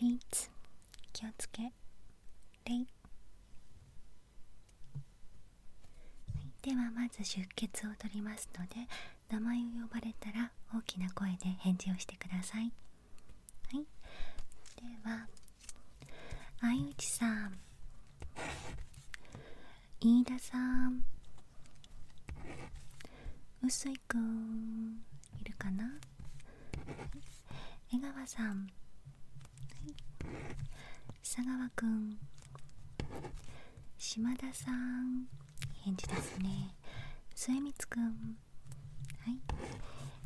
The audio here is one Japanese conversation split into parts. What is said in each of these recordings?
リーツ、気をつけ、レイ。ではまず出血を取りますので、名前を呼ばれたら大きな声で返事をしてください。はい、では相内さん、飯田さん、うすいくんいるかな。江川さん、はい、佐川くん、島田さん、返事ですね。末光くん、はい、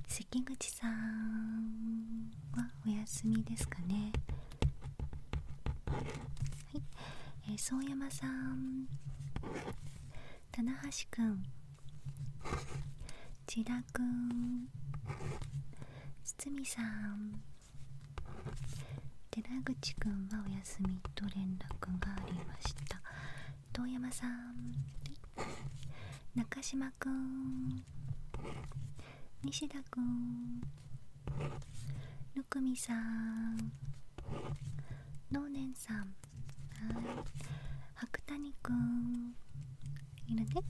関口さんはお休みですかね。はい、宗山さん、棚橋くん、千田くん、堤さん、寺口くんはお休みと連絡がありました。遠山さん、中島くん、西田くん、ぬくみさん、のうねんさん、はい、白谷くんいるね。はい、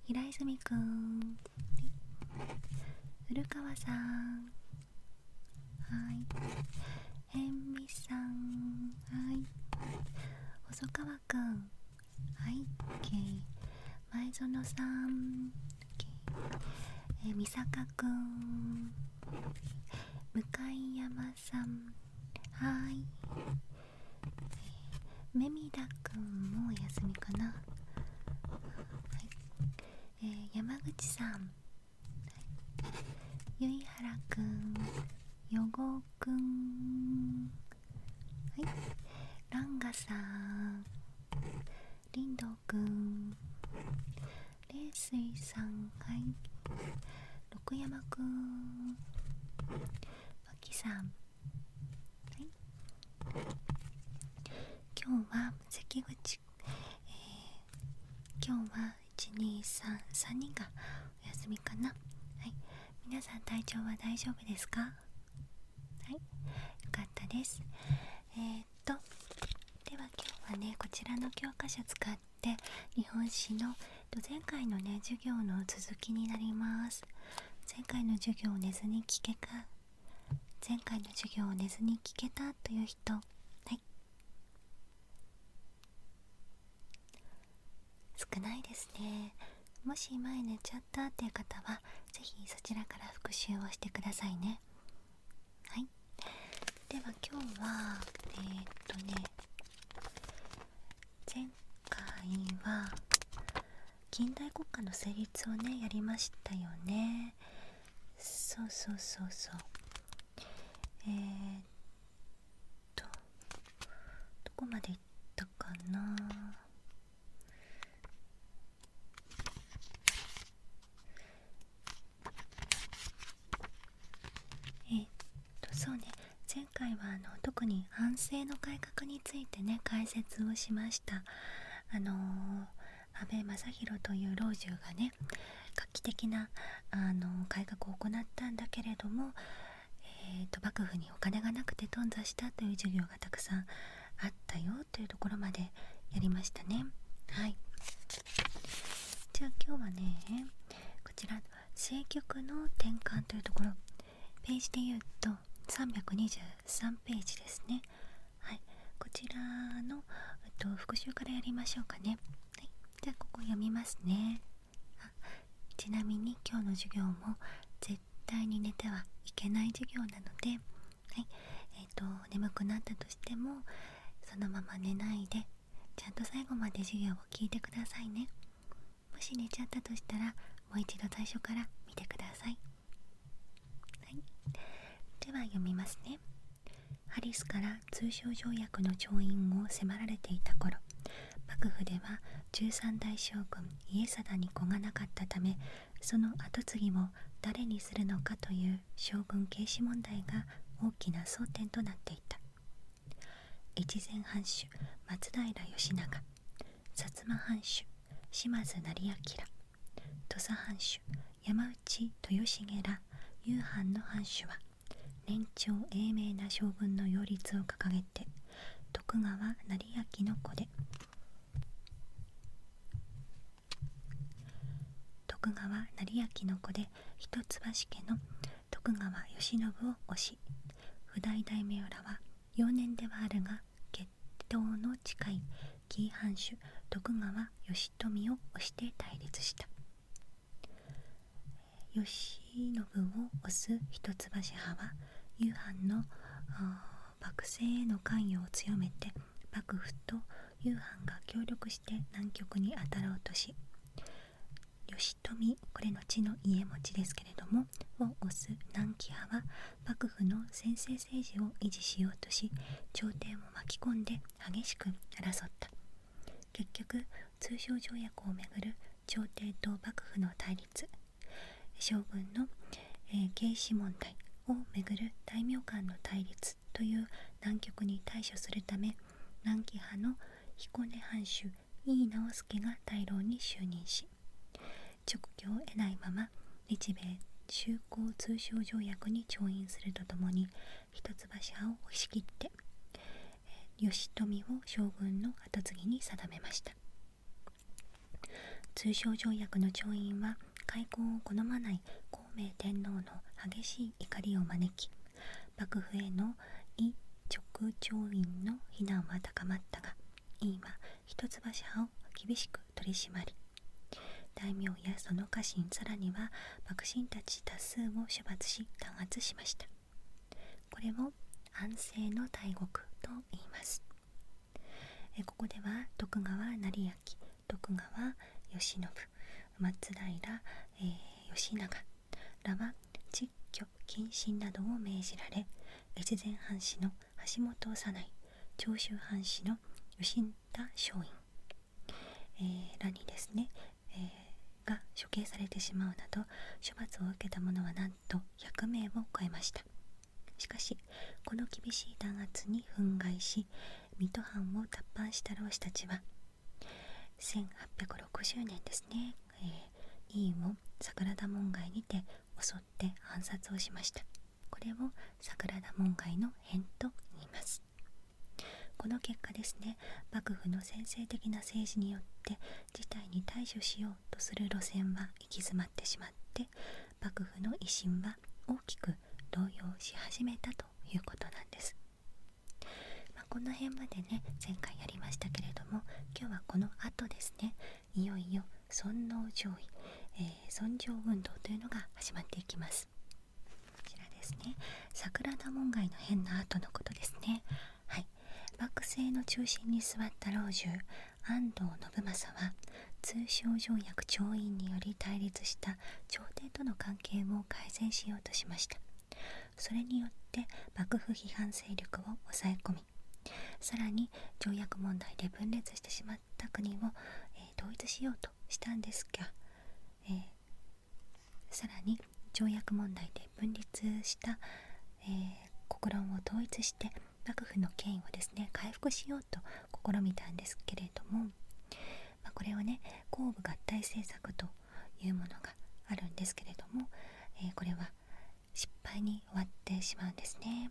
平泉くん、古川さん、はい、へんみさん、はい、細川くん、はい、OK、前園さん、OK、三坂くん、向山さん、はい、めみだくんもお休みかな。はい、山口さん、ゆいはらくん、よごくん、はい、ランガさん、りんどうくん、れいすいさん、はい、六山くん、わきさん、はい、今日は関口、今日は123人がお休みかな。はい、皆さん体調は大丈夫ですか？はい、よかったです。では今日はね、こちらの教科書使って日本史の前回のね授業の続きになります。前回の授業を寝ずに聞けたという人、はい、少ないですね。もし前寝ちゃったっていう方はぜひそちらから復習をしてくださいね。はい、では今日は前回は近代国家の成立をねやりましたよね。そう、どこまでいったかな。そうね、前回は特に安政の改革についてね解説をしました。安倍正弘という老中がね画期的な改革を行ったんだけれども、幕府にお金がなくて頓挫したという授業がたくさんあったよというところまでやりましたね。はい、じゃあ今日はねこちら政局の転換というところ、ページで言うと323ページですね。はい、こちらの、復習からやりましょうかね。はい、じゃあここ読みますね。ちなみに今日の授業も絶対に寝てはいけない授業なので、はい、眠くなったとしてもそのまま寝ないでちゃんと最後まで授業を聞いてくださいね。もし寝ちゃったとしたらもう一度最初から見てください。はい、では読みますね。ハリスから通商条約の調印を迫られていた頃、幕府では13代将軍家定に子がなかったため、その跡継ぎを誰にするのかという将軍軽視問題が大きな争点となっていた。越前藩主松平義長、薩摩藩主島津斉彬、土佐藩主山内豊重ら夕藩の藩主は年長英明な将軍の擁立を掲げて、徳川斉昭の子で一橋家の徳川慶喜を推し、譜代大名らは幼年ではあるが血統の近い紀伊藩主徳川慶富を推して対立した。慶喜を推す一橋派は夕飯の幕政への関与を強めて、幕府と夕飯が協力して南極に当たろうとし、慶富、これの地の家持ですけれどもを推す南紀派は幕府の専制政治を維持しようとし、朝廷も巻き込んで激しく争った。結局通商条約をめぐる朝廷と幕府の対立、将軍の、継子問題をめぐる大名間の対立という難局に対処するため、南紀派の彦根藩主井伊直弼が大老に就任し、勅許を得ないまま日米修好通商条約に調印するとともに、一橋派を押し切って慶富を将軍の跡継ぎに定めました。通商条約の調印は開港を好まない孔明天皇の激しい怒りを招き、幕府への異直調印の非難は高まったが、井伊は一橋派を厳しく取り締まり、大名やその家臣、さらには幕臣たち多数を処罰し弾圧しました。これを安政の大獄と言います。ここでは徳川斉昭、徳川慶喜、松平、義長らは蟄居謹慎などを命じられ、越前藩士の橋本早苗、長州藩士の吉田松陰、らにですね、が処刑されてしまうなど、処罰を受けた者はなんと100名を超えました。しかしこの厳しい弾圧に憤慨し、水戸藩を脱藩した浪士たちは1860年ですね、井伊を桜田門外にて襲って暗殺をしました。これを桜田門外の変と言います。この結果ですね、幕府の専制的な政治によって事態に対処しようとする路線は行き詰まってしまって、幕府の威信は大きく動揺し始めたということなんです。この辺までね、前回やりましたけれども、今日はこの後ですね、いよいよ尊王攘夷、尊攘運動というのが始まっていきます。こちらですね、桜田門外の変な後のことですね。はい、幕政の中心に座った老中安藤信正は、通商条約調印により対立した朝廷との関係を改善しようとしました。それによって幕府批判勢力を抑え込み、さらに条約問題で分裂してしまった国を、統一しようとしたんですが、さらに条約問題で分裂した、国論を統一して幕府の権威をですね回復しようと試みたんですけれども、これをね公武合体政策というものがあるんですけれども、これは失敗に終わってしまうんですね。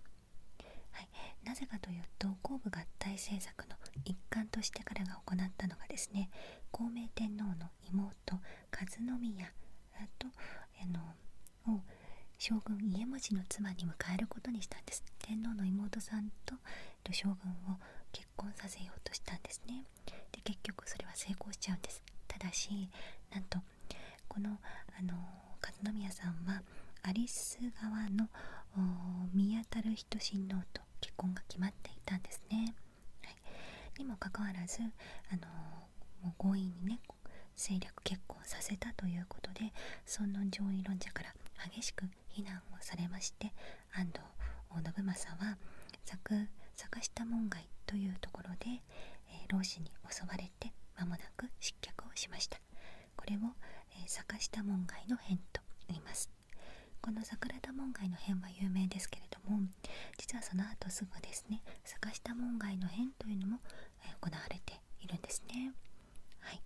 はい、なぜかというと、公武合体政策の一環として彼が行ったのがですね、孝明天皇の妹和宮とを将軍家茂の妻に迎えることにしたんです。天皇の妹さんと将軍を結婚させようとしたんですね。で、結局それは成功しちゃうんです。ただし、なんとこの和宮さんは有栖川の宮樽人親王と結婚が決まっていたんですね。はい、にもかかわらず、もう強引にね政略結婚させたということで、尊王攘夷論者から激しく非難をされまして、安藤信正は坂下門外というところで、老子に襲われて間もなく失脚をしました。これを、坂下門外の変と言います。この桜田門外の変は有名ですけれども、実はその後すぐですね、坂下門外の変というのも、行われているんですね。はい、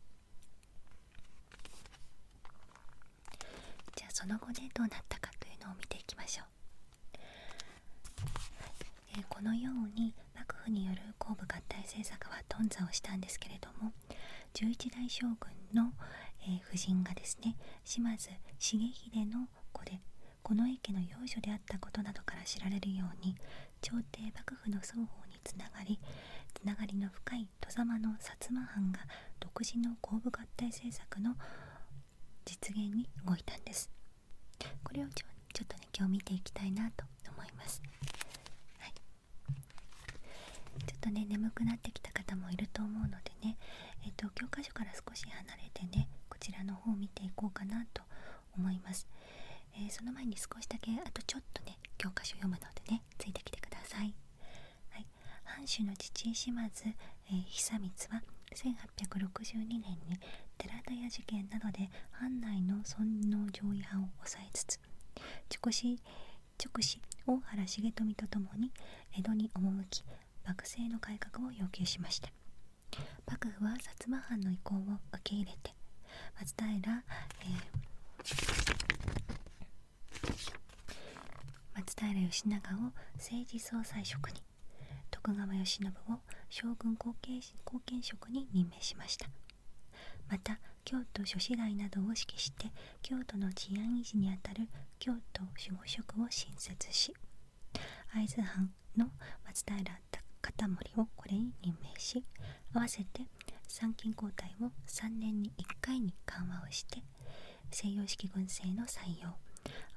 じゃあその後でどうなったかというのを見ていきましょう。このように幕府による甲部合体政策は頓挫をしたんですけれども、11代将軍の、夫人がですね、島津重秀の子で近衛家の養女であったことなどから知られるように、朝廷幕府の双方につながりの深い外様の薩摩藩が独自の甲部合体政策の実現に動いたんです。これをちょっとね、今日見ていきたいなと思います。はい、ちょっとね、眠くなってきた方もいると思うのでね、教科書から少し離れてね、こちらの方を見ていこうかなと思います。その前に少しだけ、あとちょっとね、教科書読むのでね、ついてきてください。はい、藩主の父島津、久光は1862年に寺田屋事件などで藩内の尊王攘夷派を抑えつつ、直使大原重富とともに江戸に赴き、幕政の改革を要求しました。幕府は薩摩藩の意向を受け入れて、松平義長を政治総裁職に、徳川慶喜を将軍後見職に任命しました。また京都諸市街などを指揮して京都の治安維持にあたる京都守護職を新設し、会津藩の松平片盛をこれに任命し、合わせて参勤交代を3年に1回に緩和をして、西洋式軍制の採用、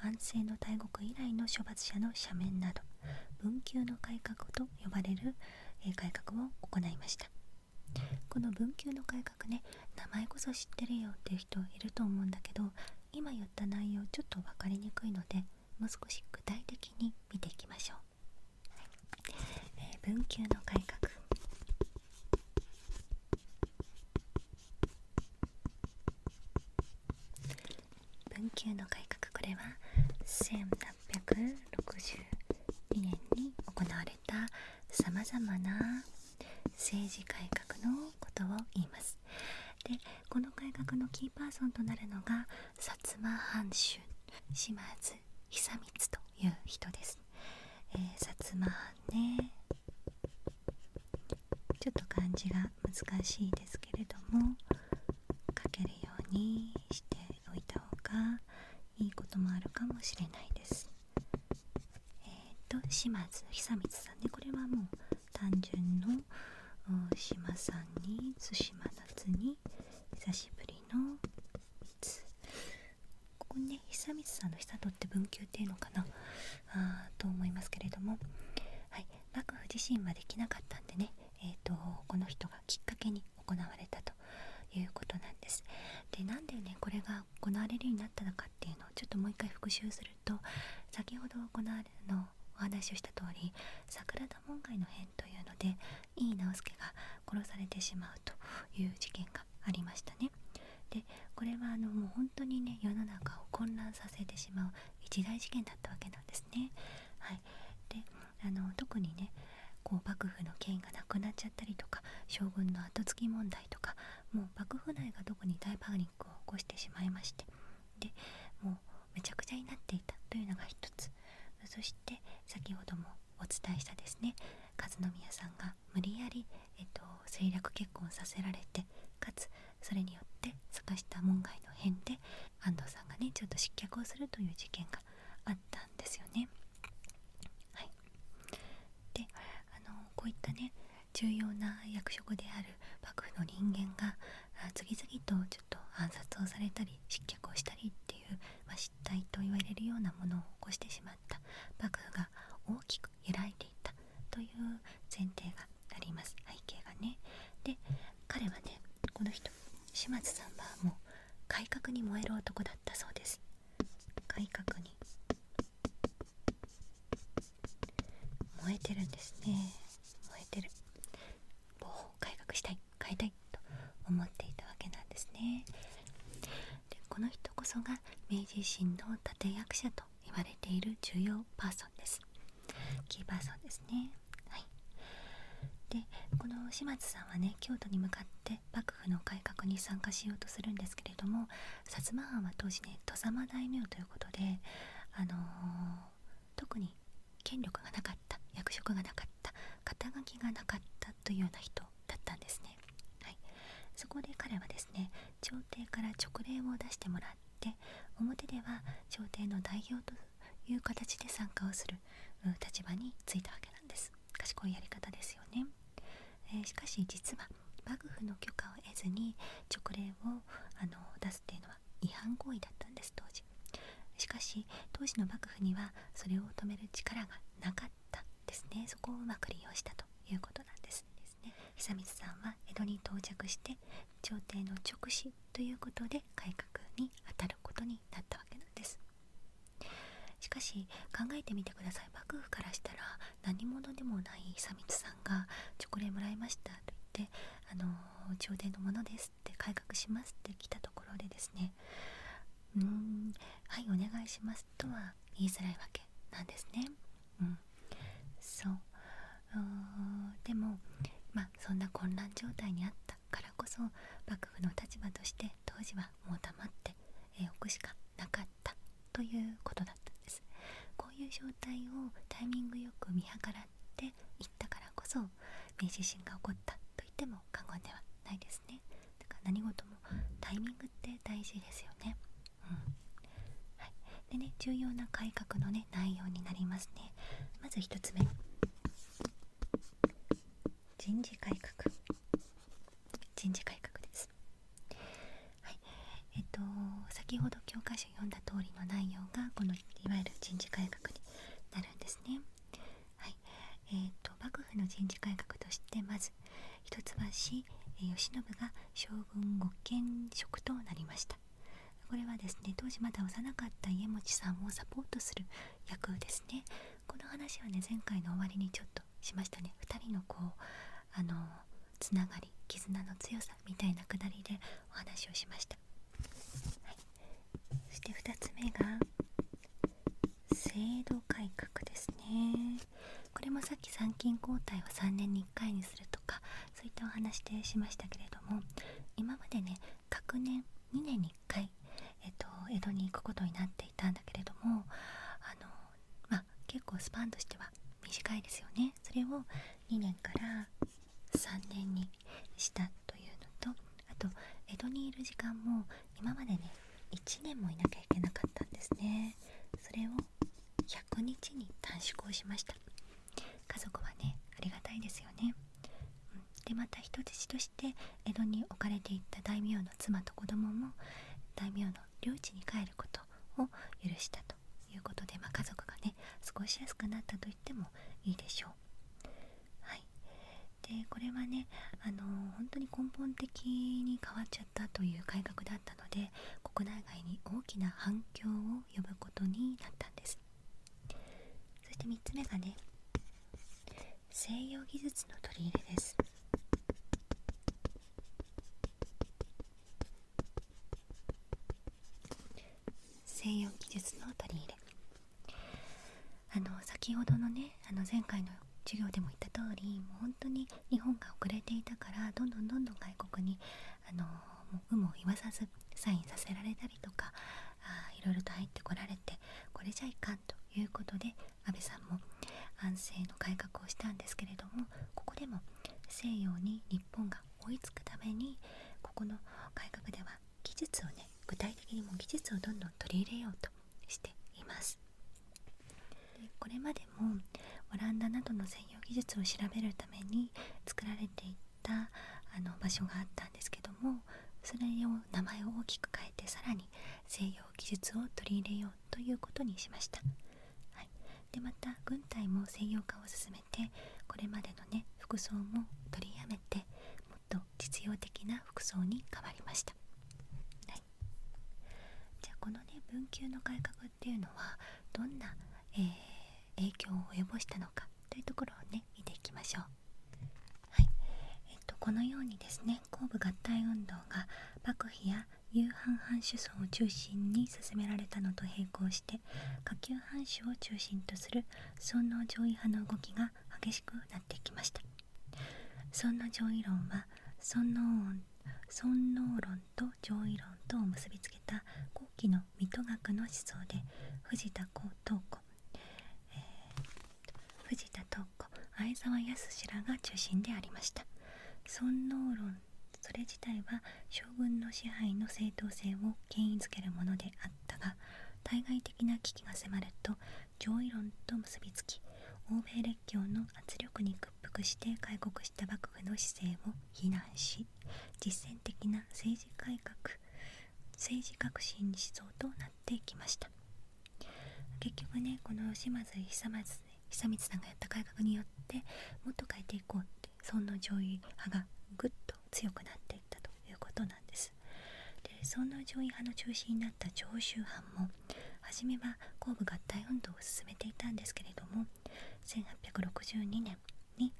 安政の大国以来の処罰者の赦免など、文久の改革と呼ばれる改革を行いました。この文久の改革ね、名前こそ知ってるよっていう人いると思うんだけど、今言った内容ちょっと分かりにくいので、もう少し具体的に見ていきましょう。文久の改革。文久の改革、これは1862年に行われたさまざまな政治改革のことを言います。で、この改革のキーパーソンとなるのが薩摩藩主島津久光という人です。薩摩藩ね、ちょっと漢字が難しいですけれども、書けるようにしておいた方がいいこともあるかもしれないです。島津久光さんね、これはもう単純の島さんに対馬夏に久しぶりのつ、ここにね、久光さんの久とって文久っていうのかなと思いますけれども、はい、幕府自身はできなかったんでね、この人がきっかけに行われたということなんです。で、なんでねこれが行われるようになったのかっていうのをちょっともう一回復習すると、先ほど行われるのお話をした通り、桜田門外の変というので井伊直弼が殺されてしまうという事件がありましたね。で、これはもう本当にね、世の中を混乱させてしまう一大事件だったわけなんですね。はい、で、特にね、こう幕府の権威がなくなっちゃったりとか、将軍の後継ぎ問題とか、もう幕府内が特に大パニックを起こしてしまいまして、でもうめちゃくちゃになっていたというのが一つ。そして先ほどもお伝えしたですね、和宮さんが無理やり、政略結婚させられて、かつそれによって坂下門外の変で安藤さんがねちょっと失脚をするという事件があったんですよね。はい、で、こういったね重要な役職である幕府の人間が次々とちょっと暗殺をされたり失脚をしたりっていう、失態と言われるようなものを起こしてしまった幕府が大きく揺らいでいたという前提があります。背景がね。で、彼はね、この人島津さんはもう改革に燃える男だったそうです。改革に燃えてるんですね。燃えてる。もう改革したい、変えたいと思っていたわけなんですね。で、この人こそが明治維新の立役者と言われている重要パーソンです。キーパーソンですね。はい、で、この島津さんはね、京都に向かって幕府の改革に参加しようとするんですけれども、薩摩藩は当時ね、外様大名ということで、特に権力がなかった役職がなかった、肩書きがなかったというような人だったんですね。はい、そこで彼はですね、朝廷から勅令を出してもらって、表では朝廷の代表という形で参加をする立場についたわけなんです。賢いやり方ですよね。しかし実は幕府の許可を得ずに勅令を出すっていうのは違反行為だったんです、当時。しかし当時の幕府にはそれを止める力がなかったですね。そこをうまく利用したということなんですね。久光さんは江戸に到着して朝廷の勅使ということで改革に当たることになったわけなんです。しかし考えてみてください。幕府からしたら何者でもない久光さんが勅令もらいましたと言って、朝廷のものですって改革しますって来たところでですね、はいお願いしますとは言いづらいわけなんですね。そうでもそんな混乱状態にあったからこそ幕府の立場として当時はもう黙っておくしかなかったということだったんです。こういう状態をタイミングよく見計らっていったからこそ明治維新が起こったと言っても過言ではないですね。だから何事もタイミングって大事ですよね。はい、でね、重要な改革のね内容になりますね。まず一つ目、人事改革です。はい、先ほど教科書読んだ通りの内容がこのいわゆる人事改革になるんですね。はい、幕府の人事改革としてまず一橋慶喜が将軍御見職となりました。これはですね、当時まだ幼かった家持さんをサポートする役ですね。この話はね、前回の終わりにちょっとしましたね。2人のつながり、絆の強さみたいなくだりでお話をしました。はい、そして2つ目が制度改革ですね。これもさっき参勤交代を3年に1回にするとかそういったお話でしましたけれども、今までね、隔年2年に1回江戸に行くことになっていたんだけれども、結構スパンとしては短いですよね。それを2年から3年にしたというのと、あと江戸にいる時間も今までね1年もいなきゃいけなかったんですね。それを100日に短縮をしました。家族はねありがたいですよね。でまた人質として江戸に置かれていった大名の妻と子供も大名の領地に帰ることを許したということで、家族がね過ごしやすくなったと言ってもいいでしょう。はい、でこれはね本当に根本的に変わっちゃったという改革だったので、国内外に大きな反響を呼ぶことになったんです。そして3つ目がね、西洋技術の取り入れです。西洋技術の取り入れ、先ほどのね前回の授業でも言った通り、もう本当に日本が遅れていたからどんどん外国にもう有無を言わさずサインさせられたりとかいろいろと入ってこられて、これじゃいかんということで安倍さんも安政の改革をしたんですけれども、ここでも西洋に日本が追いつくためにここの改革では技術をね、具体的にも技術をどんどん取り入れようとしています。でこれまでもオランダなどの西洋技術を調べるために作られていった場所があったんですけども、それを名前を大きく変えてさらに西洋技術を取り入れようということにしました。はい、でまた軍隊も西洋化を進めて、これまでのね服装も取りやめてもっと実用的な服装に変わりました。はい、じゃあこのね文久の改革っていうのはどんな、影響を及ぼしたのかというところをね見ていきましょう。はい、このようにですね、甲部合体運動が幕府や有藩藩主層を中心に進められたのと並行して、下級藩主を中心とする尊王攘夷派の動きが激しくなってきました。尊王攘夷論は尊王論と攘夷論とを結びつけた後期の水戸学の思想で、藤田東子藤田東子、相沢康らが中心でありました。尊王論それ自体は将軍の支配の正当性を権威づけるものであったが、対外的な危機が迫ると上位論と結びつき、欧米列強の圧力に屈服して開国した幕府の姿勢を非難し、実践的な政治改革、政治革新思想となっていきました。結局ね、この島津久光さんがやった改革によってもっと変えていこうって尊王攘夷派がぐっと強くなっていったということなんです。で、尊王攘夷派の中心になった長州藩も初めは甲部合体運動を進めていたんですけれども、1862年に、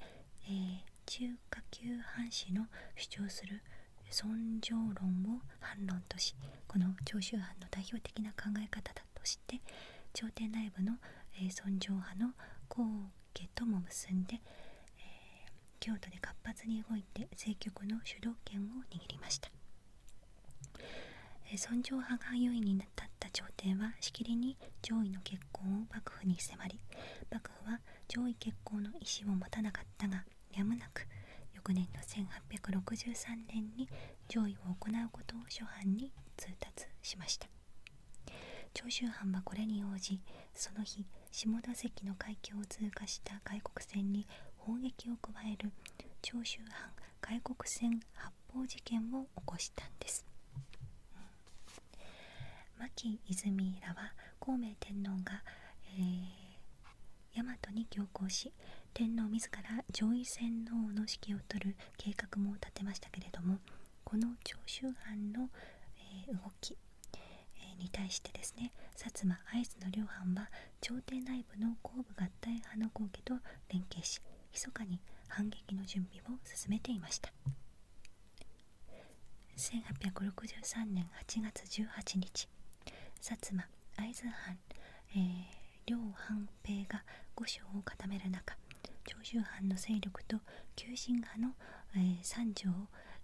中華旧藩士の主張する尊攘論を反論とし、この長州藩の代表的な考え方だとして朝廷内部の、尊攘派の皇家とも結んで、京都で活発に動いて政局の主導権を握りました。尊攘派が優位に立った朝廷はしきりに攘夷の決行を幕府に迫り、幕府は攘夷決行の意思を持たなかったが、やむなく翌年の1863年に攘夷を行うことを諸藩に通達しました。長州藩はこれに応じ、その日下関の海峡を通過した外国船に砲撃を加える長州藩外国船発砲事件を起こしたんです。牧泉らは孔明天皇が、大和に行幸し、天皇自ら攘夷洗脳の指揮を執る計画も立てましたけれども、この長州藩の、動き、に対してですね、薩摩会津の両藩は朝廷内部の甲部合体派の皇家と連携し、密かに反撃の準備を進めていました。1863年8月18日、薩摩会津藩、両藩兵が御所を固める中、長州藩の勢力と急進派の、三条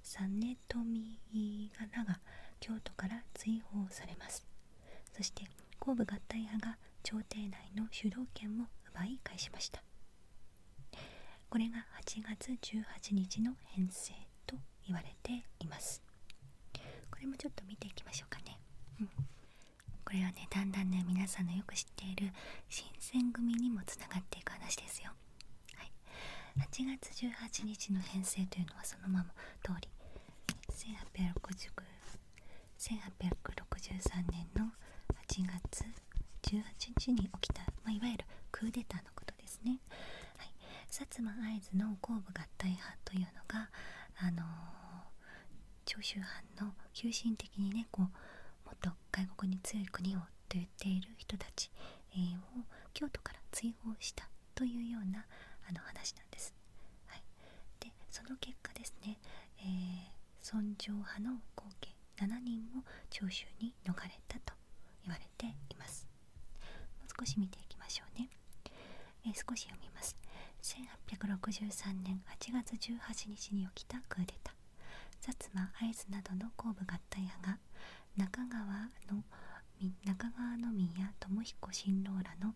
実富らが京都から追放されます。そして甲部合体派が朝廷内の主導権を奪い返しました。これが8月18日の編成と言われています。これもちょっと見ていきましょうかね。これはね、だんだんね、皆さんのよく知っている新選組にもつながっていく話ですよ。はい、8月18日の編成というのはそのまま通り、1863年の8月18日に起きた、いわゆるクーデターのことですね。はい、薩摩会津の甲部合体派というのが、長州藩の急進的にね、もっと外国に強い国をと言っている人たち、を京都から追放したというような話なんです。はい、でその結果ですね、尊攘派の後継7人も長州に逃れたと言われています。もう少し見ていきましょうね。少し読みます。1863年8月18日に起きたクーデター。薩摩会津などの甲部合体派が中川宮智彦親王らの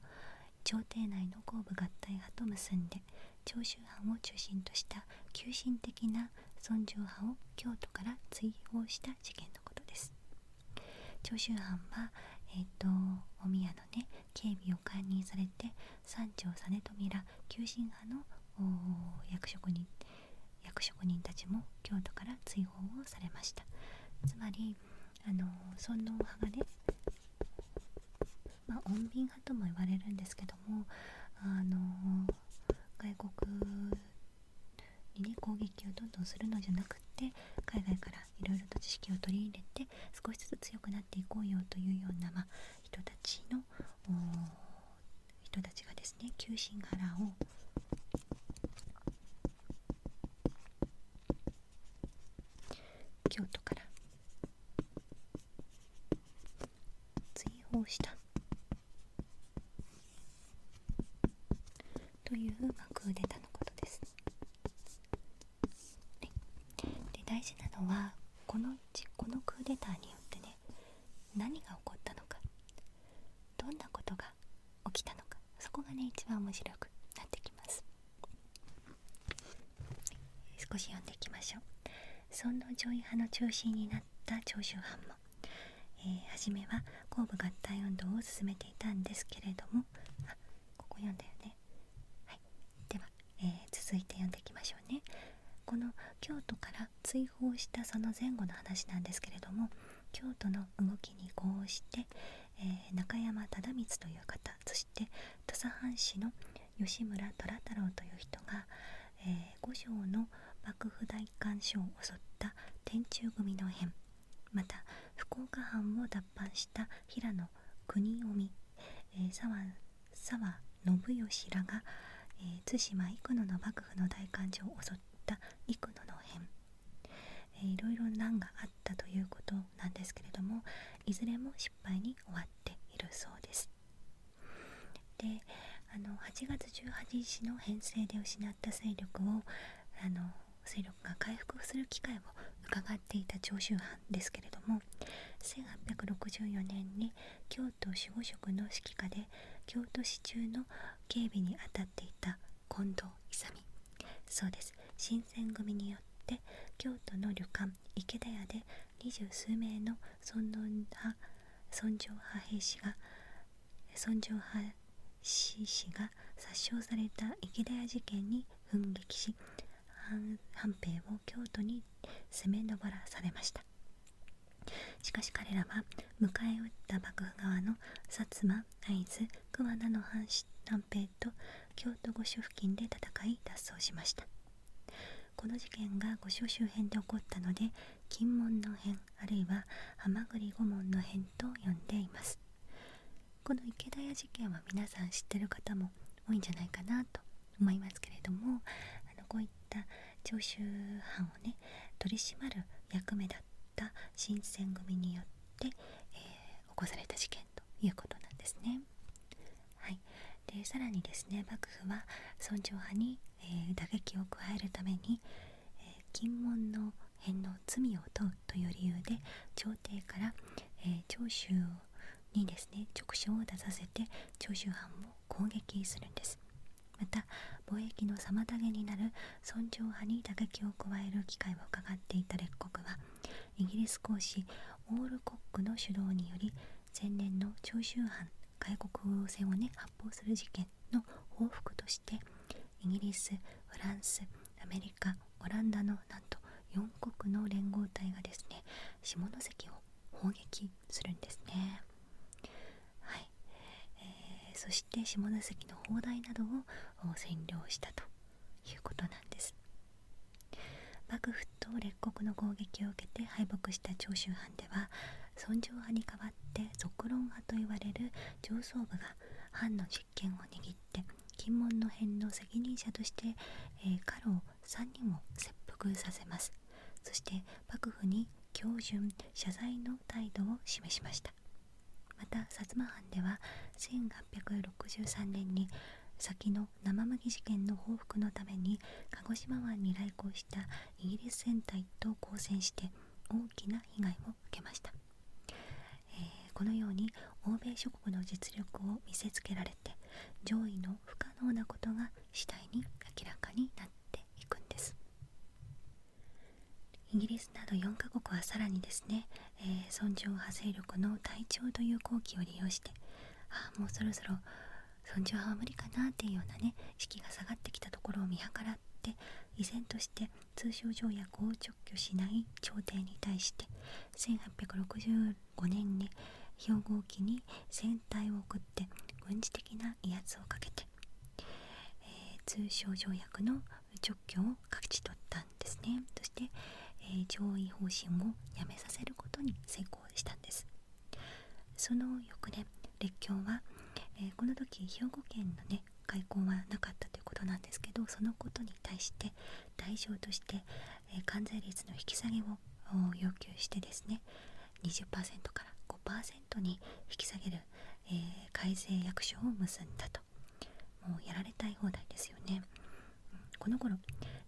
朝廷内の甲部合体派と結んで、長州藩を中心とした急進的な尊攘派を京都から追放した事件のことです。長州藩は、お宮のね、警備を兼任されて、三条実富ら急進派の役職人たちも京都から追放をされました。つまり尊王派がね、穏便派とも言われるんですけども、外国にね、攻撃をどんどんするのじゃなくって、海外からいろいろと知識を取り入れて少しずつ強くなっていこうよというような、人たちがですね、急進派らを京都から追放したという、クーデターのことです。で、大事なのはこのクーデターによってね、何が起こったのか、どんなことが起きたのか、そこがね、一番面白くなってき少し読んでいきましょう。尊王攘夷派の中心になった長州藩も、初めは公武合体運動を進めていたんですけれども、ここ読んだよね。はい、では、続いて読んでいきましょうね。この京都から追放したその前後の話なんですけれども、京都の動きに呼応して、中山忠光という方、そして土佐藩士の吉村虎太郎という人が、五条の幕府大官所を襲った天中組の変、また福岡藩を脱藩した平野国臣、沢信義らが、対馬生野の幕府の大官所を襲った生野の変、いろいろ難があったということなんですけれども、いずれも失敗に終わっているそうです。で、8月18日の編成で失った勢力が回復する機会を伺っていた長州藩ですけれども、1864年に京都守護職の指揮下で京都市中の警備に当たっていた近藤勇、そうです、新選組によって京都の旅館池田屋で20数名の尊王派志士が殺傷された池田屋事件に奮撃し、藩兵を京都に攻め上らされました。しかし彼らは迎え撃った幕府側の薩摩、会津、桑名の藩兵と京都御所付近で戦い脱走しました。この事件が御所周辺で起こったので、金門の変、あるいは浜栗御門の変と呼んでいます。この池田屋事件は皆さん知ってる方も多いんじゃないかなと思いますけれども、こういった長州藩をね取り締まる役目だった新選組によって、起こされた事件ということなんですね。はい、でさらにですね、幕府は尊長派に、打撃を加えるために、金門の変の罪を問うという理由で朝廷から、長州にですね勅書を出させて長州藩を攻撃するんです。また貿易の妨げになる尊長派に打撃を加える機会を伺っていた列国は、イギリス公使オールコックの主導により前年の長州藩開国戦をね発砲する事件の報復として、イギリス、フランス、アメリカ、オランダのなんと4国の連合体がですね下関を砲撃するんですね。はい、そして下関の砲台などを占領したということなんです。幕府と列国の攻撃を受けて敗北した長州藩では、尊長派に代わって賊論派と言われる上層部が藩の実権を握って金門の変の責任者として、家老3人を切腹させます。そして幕府に恭順謝罪の態度を示しました。また薩摩藩では1863年に先の生麦事件の報復のために鹿児島湾に来航したイギリス船隊と交戦して大きな被害を受けました。このように欧米諸国の実力を見せつけられて、上位の不可能なことが次第に明らかになっていくんです。イギリスなど4カ国はさらにですね、尊長派勢力の隊長という好機を利用して、もうそろそろ尊長派は無理かなっていうようなね士気が下がってきたところを見計らって、依然として通商条約を直拠しない朝廷に対して1865年に兵庫沖に船隊を送って軍事的な威圧をかけて、通商条約の直拠を勝ち取ったんですね。そして、上位方針をやめさせることに成功したんです。その翌年、列強は、この時兵庫県のね開港はなかったということなんですけど、そのことに対して代償として、関税率の引き下げを要求してですね、20% から5% に引き下げる、改正約書を結んだと。もうやられたい放題ですよね。この頃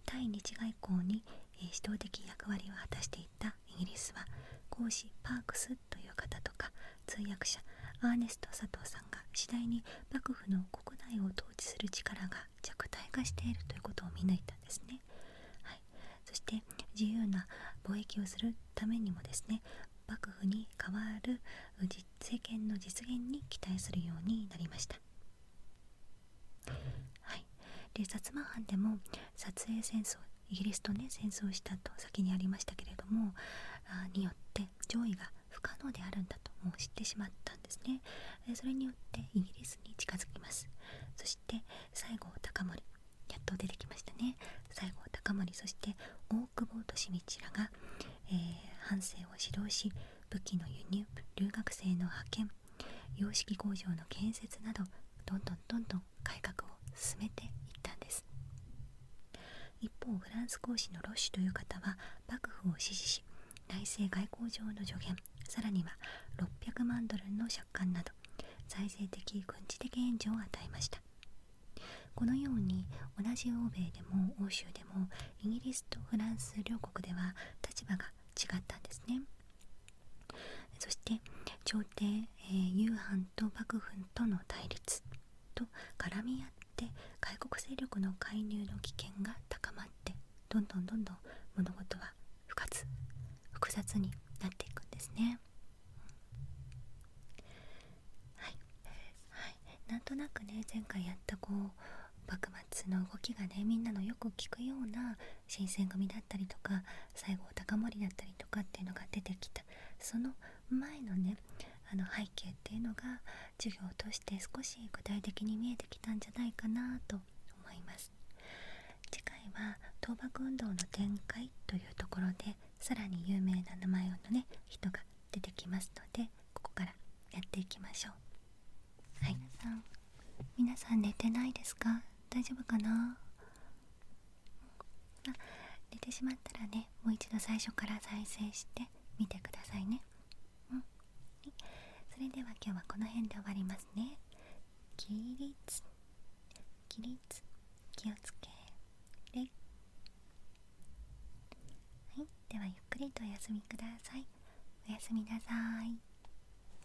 対日外交に、指導的役割を果たしていたイギリスは、公使パークスという方とか通訳者アーネスト佐藤さんが次第に幕府の国内を統治する力が弱体化しているということを見抜いたんですね。はい、自由な貿易をするためにもですね、幕府に代わる政権の実現に期待するようになりました。はい、で薩摩藩でも撮影戦争、イギリスとね戦争したと先にありましたけれども、によって攘夷が不可能であるんだともう知ってしまったんですね。それによってイギリスに近づきます。そして西郷隆盛、やっと出てきましたね。西郷隆盛、そして大久保利通らが、藩政を指導し、武器の輸入、留学生の派遣、洋式工場の建設など、どんどん改革を進めていったんです。一方、フランス公使のロッシュという方は幕府を支持し、内政外交上の助言、さらには600万ドルの借款など財政的軍事的援助を与えました。このように同じ欧米でも欧州でもイギリスとフランス両国では立場が違ったんですね。そして朝廷、夕飯と幕府との対立と絡み合って、外国勢力の介入の危険が高まって、どんどん物事は複雑になっていくんですね。はい、なんとなくね、前回やった幕末の動きがね、みんなのよく聞くような新選組だったりとか西郷隆盛だったりとかっていうのが出てきた、その前のね背景っていうのが授業として少し具体的に見えてきたんじゃないかなと思います。次回は倒幕運動の展開というところで、さらに有名な名前のね人が出てきますので、ここからやっていきましょう。はい、皆さん寝てないですか？大丈夫かな？寝てしまったらね、もう一度最初から再生してみてくださいね。それでは今日はこの辺で終わりますね。起立気をつけれ。はい、ではゆっくりとお休みください。おやすみなさい。